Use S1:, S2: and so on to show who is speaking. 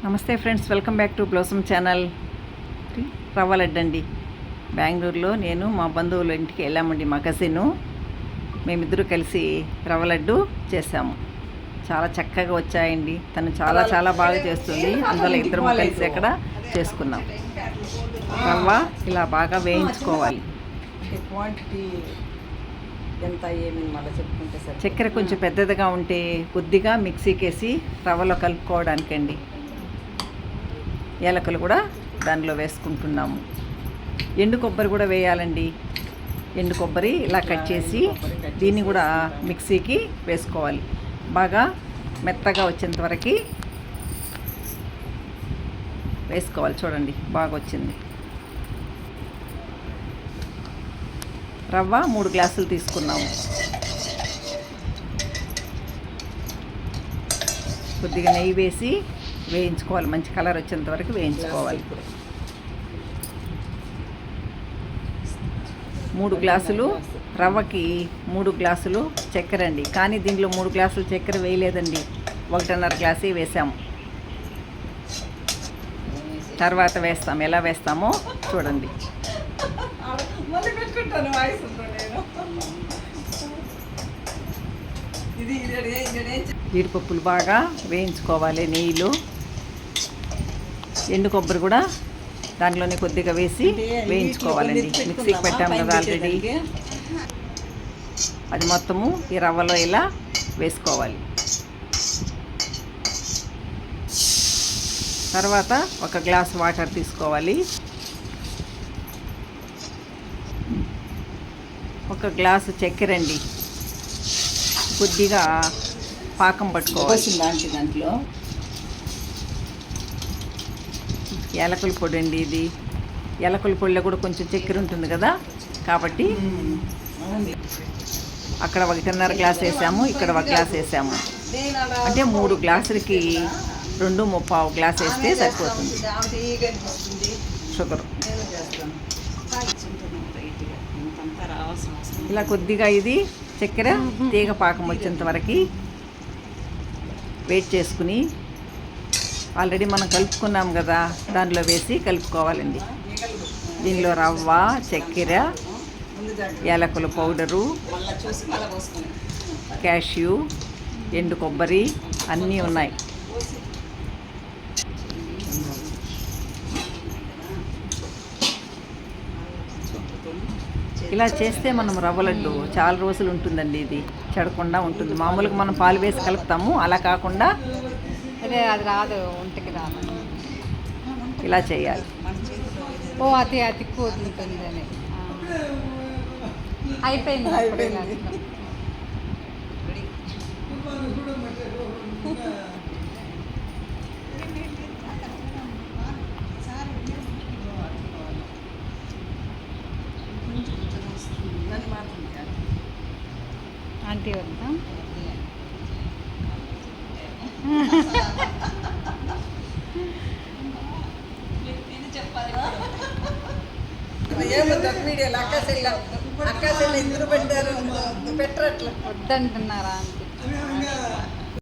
S1: నమస్తే friends, welcome back to blossom channel. రవ్వ లడ్డు అండి. బెంగళూరులో నేను మా బంధువుల ఇంటికి వెళ్ళామండి. మా కజిన్ మేమిద్దరూ కలిసి రవ్వ లడ్డు చేసాము. చాలా చక్కగా వచ్చాయండి. తను చాలా చాలా బాగా చేస్తుంది. అందువల్ల ఇద్దరం కలిసి అక్కడ చేసుకున్నాం. రవ్వ ఇలా బాగా వేయించుకోవాలి.
S2: క్వాంటిటీ ఎంత ఏమి మళ్ళీ చెప్పుకుంటే సార్.
S1: చక్కెర కొంచెం పెద్దదిగా ఉంటే కొద్దిగా మిక్సీకి వేసి రవ్వలో కలుపుకోవడానికండి. ఏలకలు కూడా దానిలో వేసుకుంటున్నాము. ఎండు కొబ్బరి కూడా వేయాలండి. ఎండు కొబ్బరి ఇలా కట్ చేసి దీన్ని కూడా మిక్సీకి వేసుకోవాలి. బాగా మెత్తగా వచ్చేంత వరకు వేసుకోవాలి. చూడండి, బాగా వచ్చింది. రవ్వ 3 గ్లాసులు తీసుకున్నాము. కొద్దిగా నెయ్యి వేసి వేయించుకోవాలి. మంచి కలర్ వచ్చేంత వరకు వేయించుకోవాలి. 3 గ్లాసులు రవ్వకి 3 గ్లాసులు చక్కెర అండి. కానీ దీంట్లో 3 గ్లాసులు చక్కెర వేయలేదండి. 1.5 గ్లాసే వేసాము. తర్వాత వేస్తాం. ఎలా వేస్తామో చూడండి. జీడిపప్పులు బాగా వేయించుకోవాలి నెయ్యిలో. ఎండు కొబ్బరి కూడా దాంట్లోనే కొద్దిగా వేసి వేయించుకోవాలండి. మిక్సీకి పెట్టాము కదా ఆల్రెడీ. అది మొత్తము ఈ రవ్వలో ఇలా వేసుకోవాలి. తర్వాత 1 గ్లాస్ వాటర్ తీసుకోవాలి. 1 గ్లాసు చక్కెర అండి. కొద్దిగా పాకం పట్టుకోవాలి.
S2: దాంట్లో
S1: ఏలకుల పొడి అండి. ఇది ఏలకుల పొడిలో కూడా కొంచెం చక్కెర ఉంటుంది కదా, కాబట్టి అక్కడ 1.5 గ్లాస్ వేసాము, ఇక్కడ 1 గ్లాస్ వేసాము. అంటే 3 గ్లాసులకి 2.25 గ్లాస్ వేస్తే సరిపోతుంది షుగర్. ఇలా కొద్దిగా ఇది చక్కెర తీగ పాకం వచ్చేంత వరకు వెయిట్ చేసుకుని ఆల్రెడీ మనం కలుపుకున్నాం కదా, దానిలో వేసి కలుపుకోవాలండి. దీనిలో రవ్వ, చక్కెర, యాలకుల పౌడరు, క్యాష్యూ, ఎండు కొబ్బరి అన్నీ ఉన్నాయి. ఇలా చేస్తే మనం రవ్వ లడ్డు చాలా రోజులు ఉంటుందండి. ఇది చెడకుండా ఉంటుంది. మామూలుగా మనం పాలు వేసి కలుపుతాము, అలా కాకుండా
S3: అదే అది రాదు, ఒంటికి రాదు.
S1: ఇలా చేయాలి.
S3: అది ఎక్కువ ఉంటుందని అయిపోయింది. ఆంటీ వద్దా వద్దంటున్నారా?